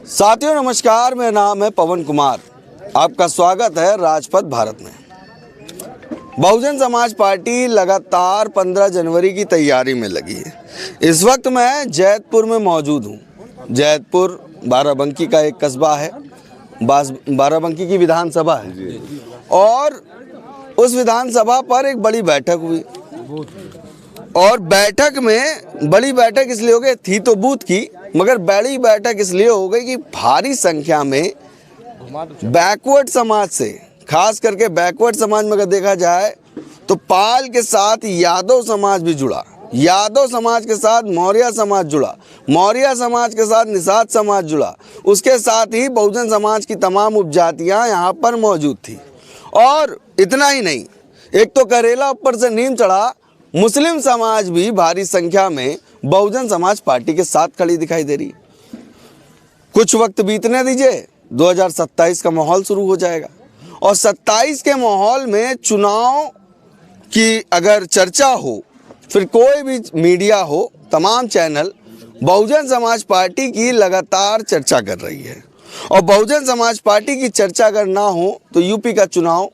साथियों नमस्कार, मेरा नाम है पवन कुमार। आपका स्वागत है राजपथ भारत में। बहुजन समाज पार्टी लगातार 15 जनवरी की तैयारी में लगी है। इस वक्त मैं जैतपुर में मौजूद हूँ। जैतपुर बाराबंकी का एक कस्बा है, बाराबंकी की विधानसभा है और उस विधानसभा पर एक बड़ी बैठक हुई। और बैठक में बड़ी बैठक इसलिए हो गई, थी तो बूथ की, मगर बड़ी बैठक इसलिए हो गई कि भारी संख्या में बैकवर्ड समाज से, खास करके बैकवर्ड समाज में अगर देखा जाए तो पाल के साथ यादव समाज भी जुड़ा, यादव समाज के साथ मौर्य समाज जुड़ा, मौर्य समाज के साथ निषाद समाज जुड़ा, उसके साथ ही बहुजन समाज की तमाम उपजातियां यहाँ पर मौजूद थी। और इतना ही नहीं, एक तो करेला ऊपर से नीम चढ़ा, मुस्लिम समाज भी भारी संख्या में बहुजन समाज पार्टी के साथ खड़ी दिखाई दे रही। कुछ वक्त बीतने दीजिए, 2027 का माहौल शुरू हो जाएगा और 27 के माहौल में चुनाव की अगर चर्चा हो, फिर कोई भी मीडिया हो, तमाम चैनल बहुजन समाज पार्टी की लगातार चर्चा कर रही है। और बहुजन समाज पार्टी की चर्चा अगर ना हो तो यूपी का चुनाव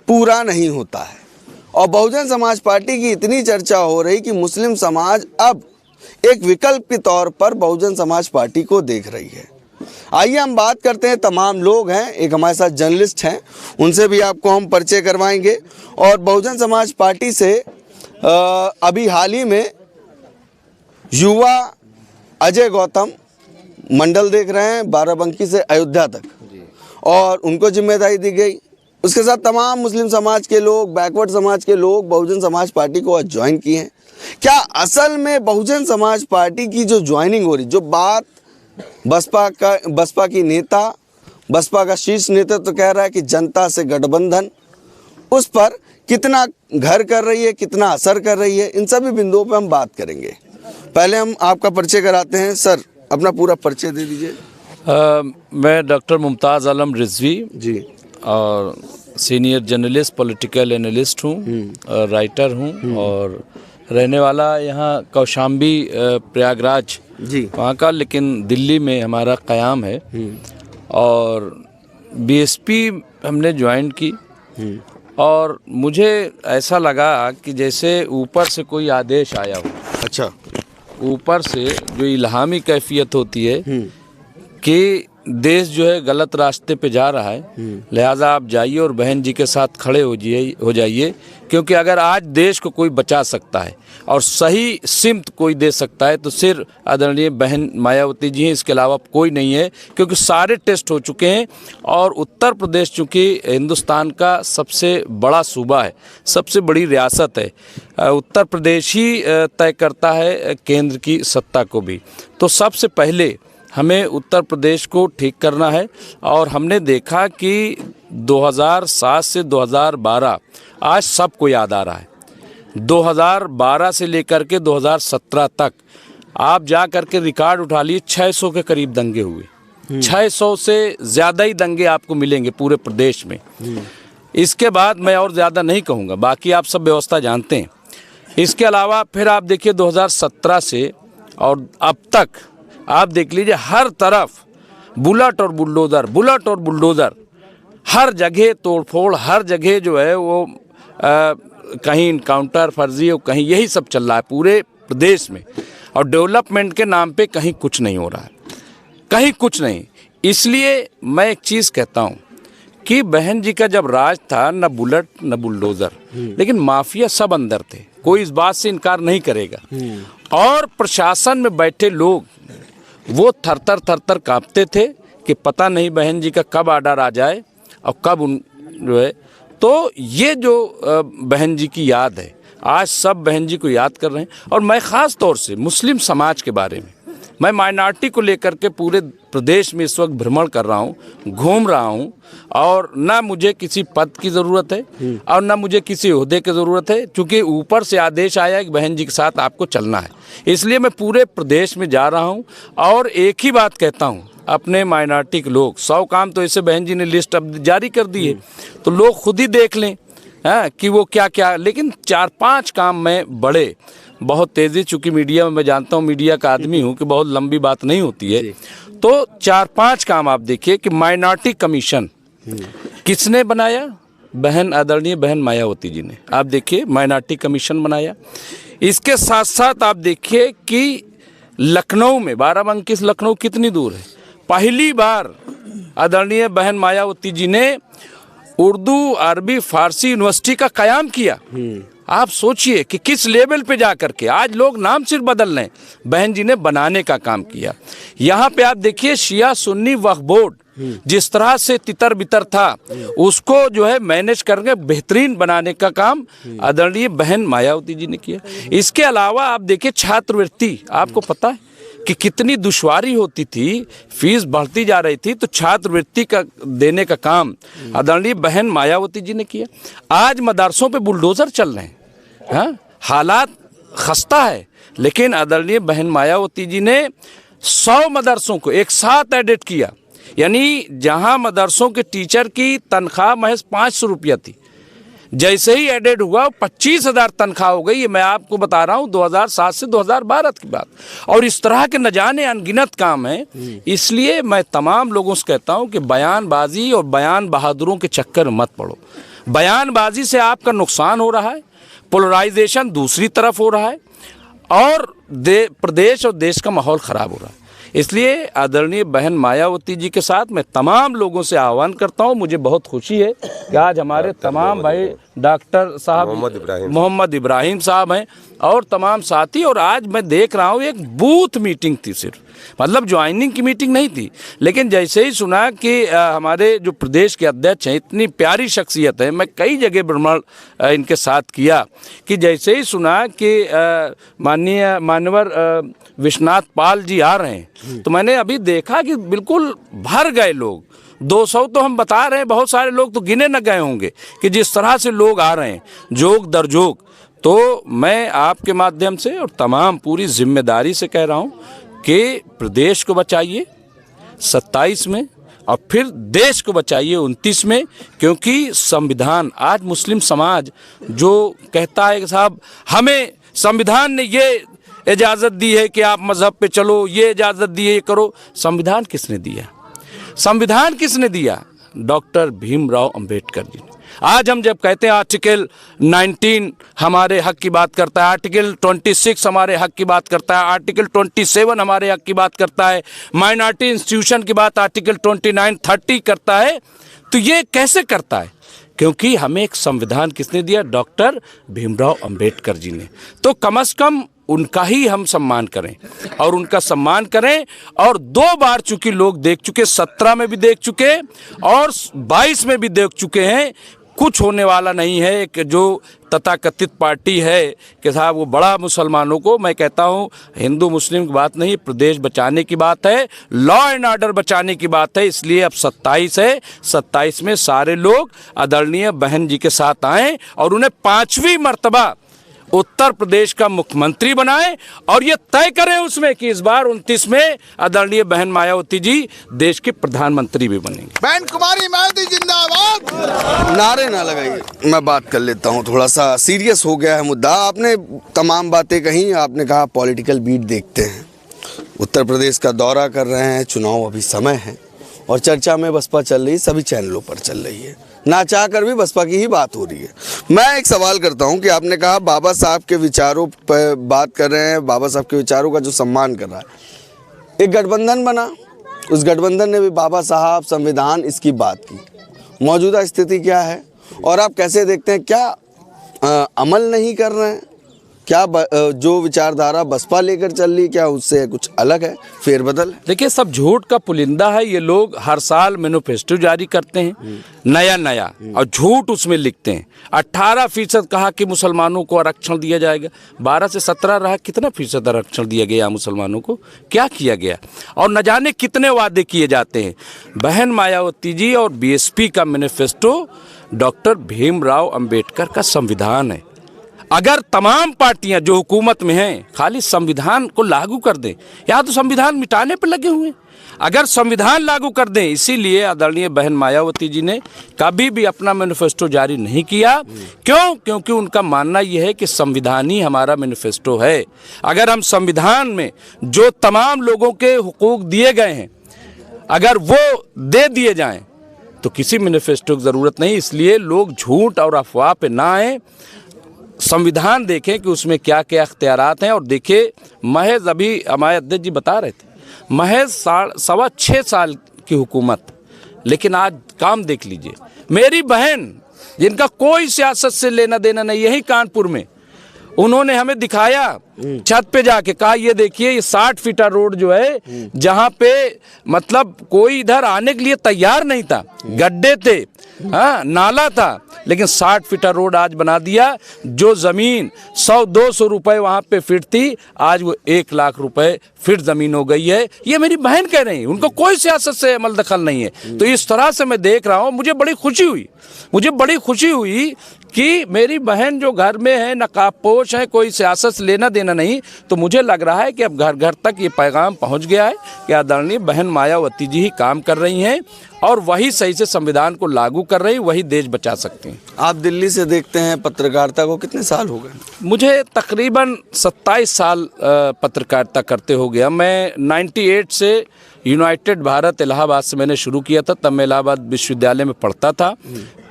पूरा नहीं होता है। और बहुजन समाज पार्टी की इतनी चर्चा हो रही कि मुस्लिम समाज अब एक विकल्प के तौर पर बहुजन समाज पार्टी को देख रही है। आइए हम बात करते हैं, तमाम लोग हैं, एक हमारे साथ जर्नलिस्ट हैं, उनसे भी आपको हम परिचय करवाएंगे। और बहुजन समाज पार्टी से अभी हाल ही में युवा अजय गौतम मंडल देख रहे हैं, बाराबंकी से अयोध्या तक, और उनको जिम्मेदारी दी गई। उसके साथ तमाम मुस्लिम समाज के लोग, बैकवर्ड समाज के लोग बहुजन समाज पार्टी को आज ज्वाइन किए हैं। क्या असल में बहुजन समाज पार्टी की जो ज्वाइनिंग हो रही, जो बात बसपा की नेता, बसपा का शीर्ष नेतृत्व तो कह रहा है कि जनता से गठबंधन, उस पर कितना घर कर रही है, कितना असर कर रही है, इन सभी बिंदुओं पर हम बात करेंगे। पहले हम आपका परिचय कराते हैं। सर, अपना पूरा परिचय दे दीजिए। मैं डॉक्टर मुमताज़ आलम रिजवी जी, और सीनियर जर्नलिस्ट, पॉलिटिकल एनालिस्ट हूँ, राइटर हूँ और रहने वाला यहाँ कौशाम्बी प्रयागराज जी वहाँ का, लेकिन दिल्ली में हमारा क़याम है। और बीएसपी हमने ज्वाइन की और मुझे ऐसा लगा कि जैसे ऊपर से कोई आदेश आया हो। अच्छा, ऊपर से जो इल्हामी कैफियत होती है कि देश जो है गलत रास्ते पे जा रहा है, लिहाजा आप जाइए और बहन जी के साथ खड़े हो जाइए, क्योंकि अगर आज देश को कोई बचा सकता है और सही सिमत कोई दे सकता है तो सिर्फ आदरणीय बहन मायावती जी हैं, इसके अलावा कोई नहीं है। क्योंकि सारे टेस्ट हो चुके हैं और उत्तर प्रदेश चूँकि हिंदुस्तान का सबसे बड़ा सूबा है, सबसे बड़ी रियासत है, उत्तर प्रदेश ही तय करता है केंद्र की सत्ता को भी। तो सबसे पहले हमें उत्तर प्रदेश को ठीक करना है। और हमने देखा कि 2007 से 2012 आज सबको याद आ रहा है। 2012 से लेकर के 2017 तक आप जा कर के रिकॉर्ड उठा लिए, 600 के करीब दंगे हुए। 600 से ज़्यादा ही दंगे आपको मिलेंगे पूरे प्रदेश में। इसके बाद मैं और ज़्यादा नहीं कहूँगा, बाकी आप सब व्यवस्था जानते हैं। इसके अलावा फिर आप देखिए 2017 से और अब तक आप देख लीजिए, हर तरफ बुलेट और बुलडोज़र, बुलेट और बुलडोज़र, हर जगह तोड़फोड़, हर जगह जो है वो कहीं इनकाउंटर, फर्जी, और कहीं यही सब चल रहा है पूरे प्रदेश में। और डेवलपमेंट के नाम पे कहीं कुछ नहीं हो रहा है, कहीं कुछ नहीं। इसलिए मैं एक चीज़ कहता हूँ कि बहन जी का जब राज था, न बुलेट न बुलडोज़र, लेकिन माफिया सब अंदर थे, कोई इस बात से इनकार नहीं करेगा। और प्रशासन में बैठे लोग वो थर-थर कांपते थे कि पता नहीं बहन जी का कब आर्डर आ जाए और कब उन जो है। तो ये जो बहन जी की याद है, आज सब बहन जी को याद कर रहे हैं। और मैं ख़ास तौर से मुस्लिम समाज के बारे में, मैं माइनॉरिटी को लेकर के पूरे प्रदेश में इस वक्त भ्रमण कर रहा हूँ, घूम रहा हूँ, और ना मुझे किसी पद की ज़रूरत है और ना मुझे किसी ओहदे की ज़रूरत है, क्योंकि ऊपर से आदेश आया है कि बहन जी के साथ आपको चलना है। इसलिए मैं पूरे प्रदेश में जा रहा हूँ और एक ही बात कहता हूँ, अपने माइनॉरिटी के लोग, 100 काम तो ऐसे बहन जी ने लिस्ट अब जारी कर दी है, तो लोग खुद ही देख लें कि वो क्या क्या, लेकिन 4-5 काम मैं बड़े बहुत तेज़ी, चूँकि मीडिया में मैं जानता हूँ, मीडिया का आदमी हूँ, कि बहुत लंबी बात नहीं होती है, तो 4-5 काम आप देखिए कि माइनॉरिटी कमीशन किसने बनाया? आदरणीय बहन मायावती जी ने। आप देखिए माइनॉरिटी कमीशन बनाया। इसके साथ साथ आप देखिए कि लखनऊ में, बाराबंकी से लखनऊ कितनी दूर है, पहली बार आदरणीय बहन मायावती जी ने उर्दू, अरबी, फारसी यूनिवर्सिटी का कयाम किया। आप सोचिए कि किस लेवल पे जा करके, आज लोग नाम सिर्फ बदल रहे हैं, बहन जी ने बनाने का काम किया। यहाँ पे आप देखिए शिया सुन्नी वक्फ बोर्ड जिस तरह से तितर बितर था, उसको जो है मैनेज करके बेहतरीन बनाने का काम आदरणीय बहन मायावती जी ने किया। इसके अलावा आप देखिए छात्रवृत्ति, आपको पता है कि कितनी दुश्वारी होती थी, फीस बढ़ती जा रही थी, तो छात्रवृत्ति का देने का काम आदरणीय बहन मायावती जी ने किया। आज मदरसों पे बुलडोजर चल रहे हैं, हाँ, हालात खस्ता है, लेकिन आदरणीय बहन मायावती जी ने 100 मदरसों को एक साथ एडिट किया। यानी जहां मदरसों के टीचर की तनख्वाह महज 500 रुपया थी, जैसे ही एडेड हुआ 25,000 तनख्वाह हो गई। ये मैं आपको बता रहा हूँ 2007 से 2012 की बात। और इस तरह के न जाने अनगिनत काम है। इसलिए मैं तमाम लोगों से कहता हूँ कि बयानबाजी और बयान बहादुरों के चक्कर में मत पड़ो। बयानबाजी से आपका नुकसान हो रहा है, पोलराइजेशन दूसरी तरफ हो रहा है, और प्रदेश और देश का माहौल ख़राब हो रहा है। इसलिए आदरणीय बहन मायावती जी के साथ मैं तमाम लोगों से आह्वान करता हूं। मुझे बहुत खुशी है कि आज हमारे तमाम भाई डॉक्टर साहब मोहम्मद इब्राहिम साहब हैं और तमाम साथी, और आज मैं देख रहा हूं एक बूथ मीटिंग थी, सिर्फ मतलब ज्वाइनिंग की मीटिंग नहीं थी, लेकिन जैसे ही सुना कि हमारे जो प्रदेश के अध्यक्ष हैं, इतनी प्यारी शख्सियत है, मैं कई जगह भ्रमण इनके साथ किया, कि जैसे ही सुना कि माननीय मान्यवर विश्वनाथ पाल जी आ रहे हैं, तो मैंने अभी देखा कि बिल्कुल भर गए लोग। 200 तो हम बता रहे हैं, बहुत सारे लोग तो गिने न गए होंगे कि जिस तरह से लोग आ रहे हैं, जोग दर जोग। तो मैं आपके माध्यम से और तमाम पूरी जिम्मेदारी से कह रहा हूँ कि प्रदेश को बचाइए 27 में, और फिर देश को बचाइए 29 में, क्योंकि संविधान, आज मुस्लिम समाज जो कहता है कि साहब हमें संविधान ने ये इजाज़त दी है कि आप मज़हब पे चलो, ये इजाज़त दी है, ये करो। संविधान किसने दिया? संविधान किसने दिया? डॉक्टर भीमराव अंबेडकर जी ने। आज हम जब कहते हैं आर्टिकल 19 हमारे हक की बात करता है, आर्टिकल 26 हमारे हक की बात करता है, आर्टिकल 27 हमारे हक की बात करता है, माइनॉरिटी इंस्टीट्यूशन की बात आर्टिकल 29, 30 करता है, तो ये कैसे करता है? क्योंकि हमें एक संविधान किसने दिया? डॉक्टर भीमराव अंबेडकर जी ने। तो कम से कम उनका ही हम सम्मान करें, और उनका सम्मान करें। और 2 बार चूंकि लोग देख चुके, 17 में भी देख चुके और 22 में भी देख चुके हैं, कुछ होने वाला नहीं है। एक जो तथाकथित पार्टी है कि साहब वो बड़ा मुसलमानों को, मैं कहता हूँ हिंदू मुस्लिम की बात नहीं, प्रदेश बचाने की बात है, लॉ एंड ऑर्डर बचाने की बात है। इसलिए अब 27 है, 27 में सारे लोग आदरणीय बहन जी के साथ आएँ और उन्हें 5वीं मर्तबा उत्तर प्रदेश का मुख्यमंत्री बनाएं, और ये तय करें उसमें कि इस बार 29 में आदरणीय बहन मायावती जी देश के प्रधानमंत्री भी बनेंगे। बहन कुमारी मायावती जिंदाबाद। नारे ना लगाइए, मैं बात कर लेता हूँ। थोड़ा सा सीरियस हो गया है मुद्दा। आपने तमाम बातें कही, आपने कहा पॉलिटिकल बीट देखते हैं, उत्तर प्रदेश का दौरा कर रहे हैं, चुनाव अभी समय है, और चर्चा में बसपा चल रही है, सभी चैनलों पर चल रही है, ना चाह कर भी बसपा की ही बात हो रही है। मैं एक सवाल करता हूं कि आपने कहा बाबा साहब के विचारों पर बात कर रहे हैं, बाबा साहब के विचारों का जो सम्मान कर रहा है। एक गठबंधन बना, उस गठबंधन ने भी बाबा साहब, संविधान, इसकी बात की। मौजूदा स्थिति क्या है और आप कैसे देखते हैं? क्या अमल नहीं कर रहे हैं? क्या जो विचारधारा बसपा लेकर चल रही, क्या उससे कुछ अलग है, फेरबदल? देखिए, सब झूठ का पुलिंदा है। ये लोग हर साल मैनिफेस्टो जारी करते हैं नया, और झूठ उसमें लिखते हैं। 18% कहा कि मुसलमानों को आरक्षण दिया जाएगा, 12 से 17 रहा। कितना फीसद आरक्षण दिया गया मुसलमानों को? क्या किया गया? और न जाने कितने वादे किए जाते हैं। बहन मायावती जी और बीएसपी का मैनिफेस्टो डॉक्टर भीमराव अंबेडकर का संविधान है। अगर तमाम पार्टियां जो हुकूमत में हैं खाली संविधान को लागू कर दें, या तो संविधान मिटाने पर लगे हुए हैं, अगर संविधान लागू कर दें। इसीलिए आदरणीय बहन मायावती जी ने कभी भी अपना मैनिफेस्टो जारी नहीं किया। क्यों? क्योंकि उनका मानना यह है कि संविधान ही हमारा मैनिफेस्टो है। अगर हम संविधान में जो तमाम लोगों के हुकूक दिए गए हैं अगर वो दे दिए जाएं तो किसी मैनिफेस्टो की ज़रूरत नहीं। इसलिए लोग झूठ और अफवाह पे ना आए, संविधान देखें कि उसमें क्या क्या अख्तियारात हैं। और देखिए, महज अभी हमारे अध्यक्ष जी बता रहे थे, महज 6.25 साल की हुकूमत, लेकिन आज काम देख लीजिए। मेरी बहन जिनका कोई सियासत से लेना देना नहीं, यही कानपुर में उन्होंने हमें दिखाया, छत पे जाके कहा ये देखिए ये 60 फीटा रोड जो है, जहाँ पे मतलब कोई इधर आने के लिए तैयार नहीं था, गड्ढे थे, हाँ नाला था, लेकिन 60 फीटा रोड आज बना दिया। जो ज़मीन 100-200 रुपए वहाँ पे फीट थी, आज वो 1 लाख रुपए फीट ज़मीन हो गई है। ये मेरी बहन कह रही है, उनको कोई सियासत से अमल दखल नहीं है। तो इस तरह से मैं देख रहा हूँ, मुझे बड़ी खुशी हुई कि मेरी बहन जो घर में है, नकाबपोश है, कोई सियासत से लेना देना नहीं। तो मुझे लग रहा है कि अब घर घर तक ये पैगाम पहुंच गया है कि आदरणीय बहन मायावती जी ही काम कर रही हैं और वही सही से संविधान को लागू कर रही, वही देश बचा सकती हैं। आप दिल्ली से देखते हैं पत्रकारिता को, कितने साल हो गए? मुझे तकरीबन 27 साल पत्रकारिता करते हो गया। मैं 98 से यूनाइटेड भारत इलाहाबाद से मैंने शुरू किया था, तब मैं इलाहाबाद विश्वविद्यालय में पढ़ता था।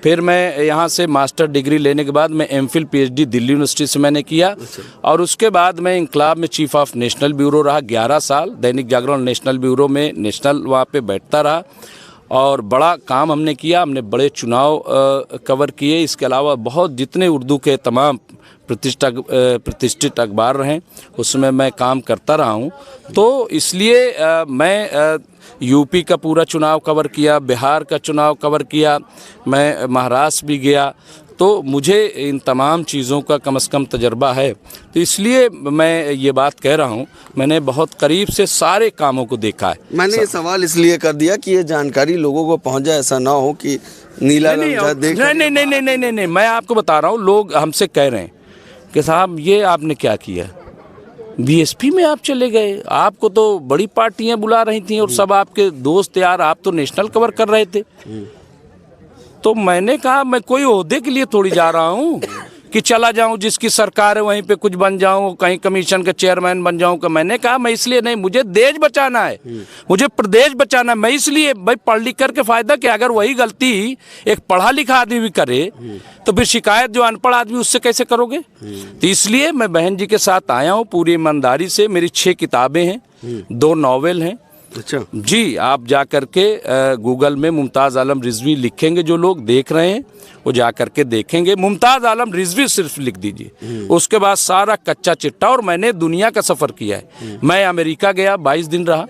फिर मैं यहाँ से मास्टर डिग्री लेने के बाद मैं एमफिल पीएचडी दिल्ली यूनिवर्सिटी से मैंने किया। और उसके बाद मैं इंकलाब में चीफ ऑफ नेशनल ब्यूरो रहा 11 साल, दैनिक जागरण नेशनल ब्यूरो में नेशनल वहाँ पे बैठता रहा और बड़ा काम हमने किया। हमने बड़े चुनाव कवर किए। इसके अलावा बहुत जितने उर्दू के तमाम प्रतिष्ठित अखबार रहें उसमें मैं काम करता रहा हूँ। तो इसलिए मैं यूपी का पूरा चुनाव कवर किया, बिहार का चुनाव कवर किया, मैं महाराष्ट्र भी गया। तो मुझे इन तमाम चीज़ों का कम से कम तजर्बा है। तो इसलिए मैं ये बात कह रहा हूँ, मैंने बहुत करीब से सारे कामों को देखा है। मैंने ये सवाल इसलिए कर दिया कि ये जानकारी लोगों को पहुंच जाए, ऐसा ना हो कि नीला नहीं, मैं आपको बता रहा हूँ, लोग हमसे कह रहे हैं कि साहब ये आपने क्या किया, बीएसपी में आप चले गए, आपको तो बड़ी पार्टियां बुला रही थी और सब आपके दोस्त यार, आप तो नेशनल कवर कर रहे थे। तो मैंने कहा मैं कोई ओहदे के लिए थोड़ी जा रहा हूँ कि चला जाऊँ जिसकी सरकार है वहीं पे कुछ बन जाऊँ, कहीं कमीशन का चेयरमैन बन जाऊँ। का मैंने कहा मैं इसलिए नहीं, मुझे देश बचाना है, मुझे प्रदेश बचाना है। मैं इसलिए भाई पढ़ लिख करके फ़ायदा क्या, अगर वही गलती एक पढ़ा लिखा आदमी भी करे तो फिर शिकायत जो अनपढ़ आदमी उससे कैसे करोगे। तो इसलिए मैं बहन जी के साथ आया हूँ पूरी ईमानदारी से। मेरी 6 किताबें हैं, 2 नावल हैं। अच्छा जी, आप जा कर के गूगल में मुमताज़ आलम रिजवी लिखेंगे, जो लोग देख रहे हैं वो जा कर के देखेंगे, मुमताज़ आलम रिजवी सिर्फ लिख दीजिए, उसके बाद सारा कच्चा चिट्ठा। और मैंने दुनिया का सफ़र किया है। मैं अमेरिका गया, 22 दिन रहा,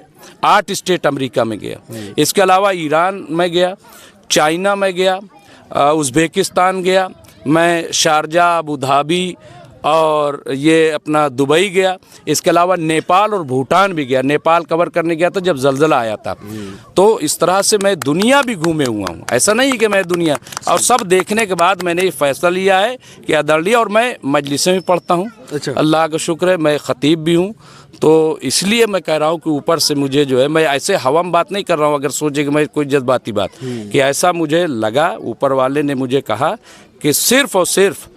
8 स्टेट अमेरिका में गया। इसके अलावा ईरान में गया, चाइना में गया, उज़्बेकिस्तान गया, मैं शारजा, अबू धाबी और ये अपना दुबई गया। इसके अलावा नेपाल और भूटान भी गया। नेपाल कवर करने गया था जब ज़लज़ला आया था। तो इस तरह से मैं दुनिया भी घूमे हुआ हूँ, ऐसा नहीं कि मैं दुनिया। और सब देखने के बाद मैंने ये फैसला लिया है कि आदरणीय, और मैं मजलिसें भी पढ़ता हूँ। अच्छा। अल्लाह का शुक्र है, मैं ख़तीब भी हूँ। तो इसलिए मैं कह रहा हूँ कि ऊपर से मुझे जो है, मैं ऐसे हवा में बात नहीं कर रहा हूँ, अगर सोचे कि मैं कोई जज्बाती बात, कि ऐसा मुझे लगा, ऊपर वाले ने मुझे कहा कि सिर्फ़ और सिर्फ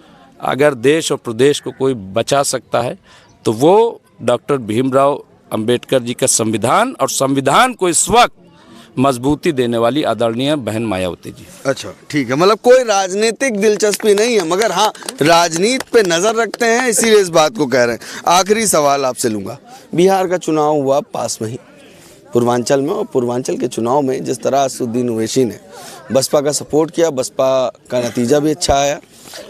अगर देश और प्रदेश को कोई बचा सकता है तो वो डॉक्टर भीमराव अंबेडकर जी का संविधान, और संविधान को इस वक्त मजबूती देने वाली आदरणीय बहन मायावती जी। अच्छा ठीक है, मतलब कोई राजनीतिक दिलचस्पी नहीं है, मगर हाँ राजनीति पे नज़र रखते हैं, इसीलिए इस बात को कह रहे हैं। आखिरी सवाल आपसे लूँगा, बिहार का चुनाव हुआ पास में ही पूर्वांचल में, और पूर्वांचल के चुनाव में जिस तरह असदुद्दीन ओवैसी ने बसपा का सपोर्ट किया, बसपा का नतीजा भी अच्छा आया।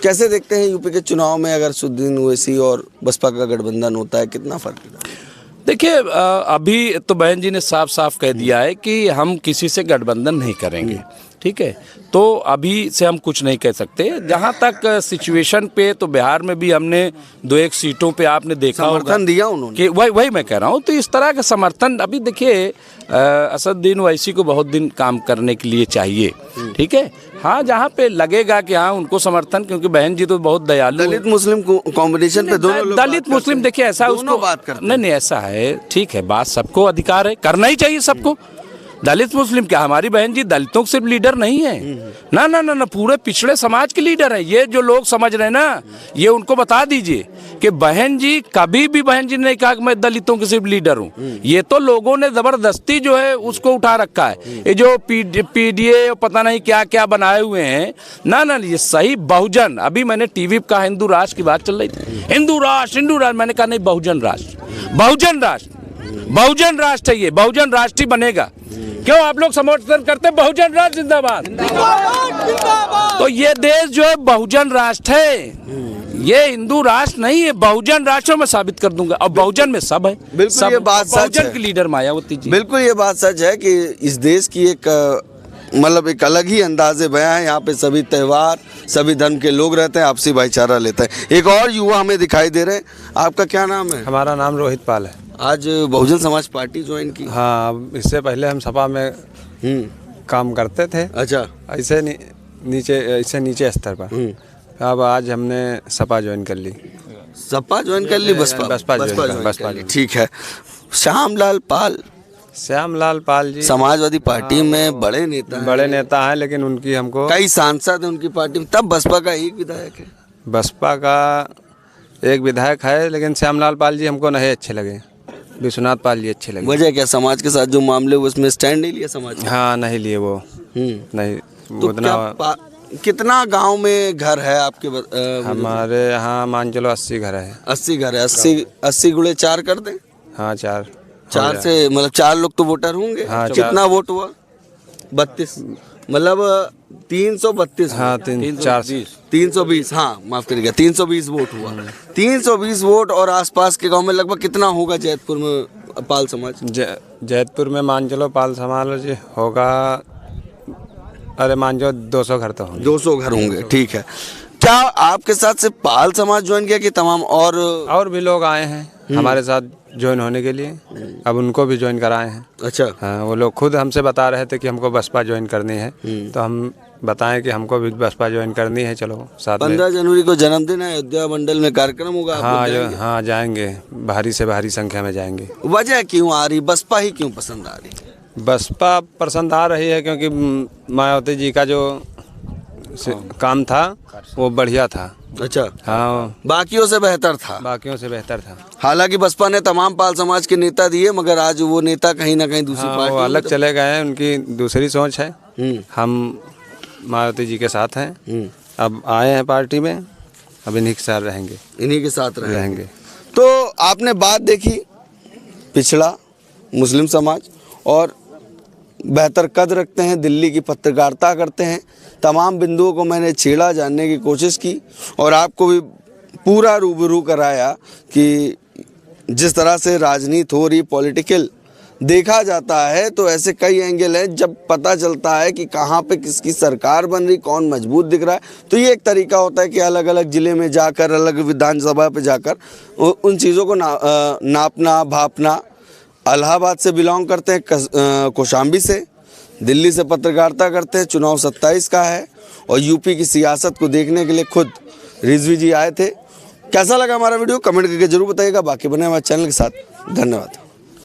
कैसे देखते हैं यूपी के चुनाव में अगर असदुद्दीन ओवैसी और बसपा का गठबंधन होता है, कितना फर्क है? देखिए, अभी तो बहन जी ने साफ साफ कह दिया है कि हम किसी से गठबंधन नहीं करेंगे, ठीक है, तो अभी से हम कुछ नहीं कह सकते। जहाँ तक सिचुएशन पे, तो बिहार में भी हमने 2-1 सीटों पे आपने देखा होगा समर्थन दिया उन्होंने कि वही मैं कह रहा हूँ। तो इस तरह का समर्थन अभी देखिए, असदुद्दीन ओवैसी को बहुत दिन काम करने के लिए चाहिए, ठीक है। हाँ, जहाँ पे लगेगा कि हाँ उनको समर्थन, क्योंकि बहन जी तो बहुत दयालु, दलित मुस्लिम कॉम्बिनेशन पे दोनों लोग दलित मुस्लिम देखिए ऐसा उसको बात करते नहीं ऐसा है, ठीक है, बात सबको अधिकार है, करना ही चाहिए सबको। दलित मुस्लिम क्या, हमारी बहन जी दलितों के सिर्फ लीडर नहीं है, ना ना ना ना, पूरे पिछड़े समाज के लीडर है। ये जो लोग समझ रहे हैं ना, ये उनको बता दीजिए कि बहन जी कभी भी, बहन जी ने नहीं कहा कि मैं दलितों के सिर्फ लीडर हूँ। ये तो लोगों ने जबरदस्ती जो है उसको उठा रखा है। ये जो पीडीए पता नहीं क्या क्या बनाए हुए हैं, ना ना, ये सही बहुजन, अभी मैंने टीवी पे कहा हिंदू राष्ट्र की बात चल रही थी, हिंदू राष्ट्र, मैंने कहा नहीं, बहुजन राष्ट्र, बहुजन राष्ट्र, बहुजन राष्ट्र है ये, बहुजन राष्ट्र ही बनेगा। क्यों आप लोग समर्थन करते हैं बहुजन राष्ट्र जिंदाबाद? तो ये देश जो है बहुजन राष्ट्र है, ये हिंदू राष्ट्र नहीं है, बहुजन राष्ट्र में साबित कर दूंगा। और बहुजन में सब है, बिल्कुल ये बात सच है। बहुजन की लीडर मायावती जी, बिल्कुल ये बात सच है कि इस देश की एक मतलब एक अलग ही अंदाजे बयां है। यहाँ पे सभी त्योहार, सभी धर्म के लोग रहते हैं, आपसी भाईचारा लेते हैं। एक और युवा हमें दिखाई दे रहे हैं, आपका क्या नाम है? हमारा नाम रोहित पाल है। आज बहुजन समाज पार्टी ज्वाइन की? हाँ, इससे पहले हम सपा में काम करते थे। अच्छा, ऐसे नीचे स्तर पर। अब आज हमने सपा ज्वाइन कर ली। सपा ज्वाइन कर ली? बसपा ज्वाइन कर ली, ठीक है। श्यामलाल पाल जी समाजवादी पार्टी में बड़े नेता हैं, लेकिन उनकी हमको कई सांसद हैं उनकी पार्टी में, तब बसपा का एक विधायक है। बसपा का एक विधायक है, लेकिन श्यामलाल पाल जी हमको नहीं अच्छे लगे, विश्वनाथ पाल जी अच्छे लगे। वजह क्या? समाज के साथ जो मामले हुए उसमें स्टैंड नहीं लिया समाज? हाँ, नहीं लिए वो, नहीं तो उतना। कितना गांव में घर है आपके? हमारे यहाँ मान चलो 80 घर है। 80 घर है, 80 गुणे 4 कर दें? हाँ, 4 से मतलब 4 लोग तो वोटर होंगे। हाँ, कितना वोट हुआ? 32, मतलब 332। हाँ, 320, हाँ माफ करिएगा, 320 वोट हुआ। 320 वोट। और आसपास के गांव में लगभग कितना होगा जैतपुर में पाल समाज? जैतपुर में मान चलो पाल समाज होगा, अरे मान चलो 200 घर तो होंगे। 200 घर होंगे, ठीक है। क्या आपके साथ से पाल समाज ज्वाइन किया कि तमाम और भी लोग आए हैं हमारे साथ ज्वाइन होने के लिए? अब उनको भी ज्वाइन कराए हैं। अच्छा। हाँ, वो लोग खुद हमसे बता रहे थे कि हमको बसपा ज्वाइन करनी है, तो हम बताएं कि हमको भी बसपा ज्वाइन करनी है, चलो साथ में। 15 जनवरी को जन्मदिन है, अयोध्या मंडल में कार्यक्रम होगा। हाँ, जाएंगे, भारी से भारी संख्या में जाएंगे। वजह क्यों आ रही, बसपा ही क्यों पसंद आ रही? बसपा पसंद आ रही है क्योंकि मायावती जी का जो काम था वो बढ़िया था। अच्छा। हाँ, बाकियों से बेहतर था। हालांकि बसपा ने तमाम पाल समाज के नेता दिए, मगर आज वो नेता कहीं ना कहीं दूसरी पार्टी, वो अलग चले गए हैं, उनकी दूसरी सोच है। हम मायावती जी के साथ हैं, अब आए हैं पार्टी में, अब इन्हीं के साथ रहेंगे, इन्हीं के साथ रहेंगे। तो आपने बात देखी, पिछड़ा मुस्लिम समाज और बेहतर कद रखते हैं, दिल्ली की पत्रकारिता करते हैं। तमाम बिंदुओं को मैंने छेड़ा, जानने की कोशिश की और आपको भी पूरा रूबरू कराया कि जिस तरह से राजनीति हो रही, पॉलिटिकल देखा जाता है, तो ऐसे कई एंगल हैं जब पता चलता है कि कहाँ पे किसकी सरकार बन रही, कौन मजबूत दिख रहा है। तो ये एक तरीका होता है कि अलग अलग ज़िले में जाकर, अलग विधानसभा पे जाकर उन चीज़ों को नापना, भापना। इलाहाबाद से बिलोंग करते हैं, कौशाम्बी से, दिल्ली से पत्रकारिता करते हैं। चुनाव 27 का है और यूपी की सियासत को देखने के लिए खुद रिजवी जी आए थे। कैसा लगा हमारा वीडियो कमेंट करके जरूर बताइएगा। बाकी बने हमारे चैनल के साथ। धन्यवाद।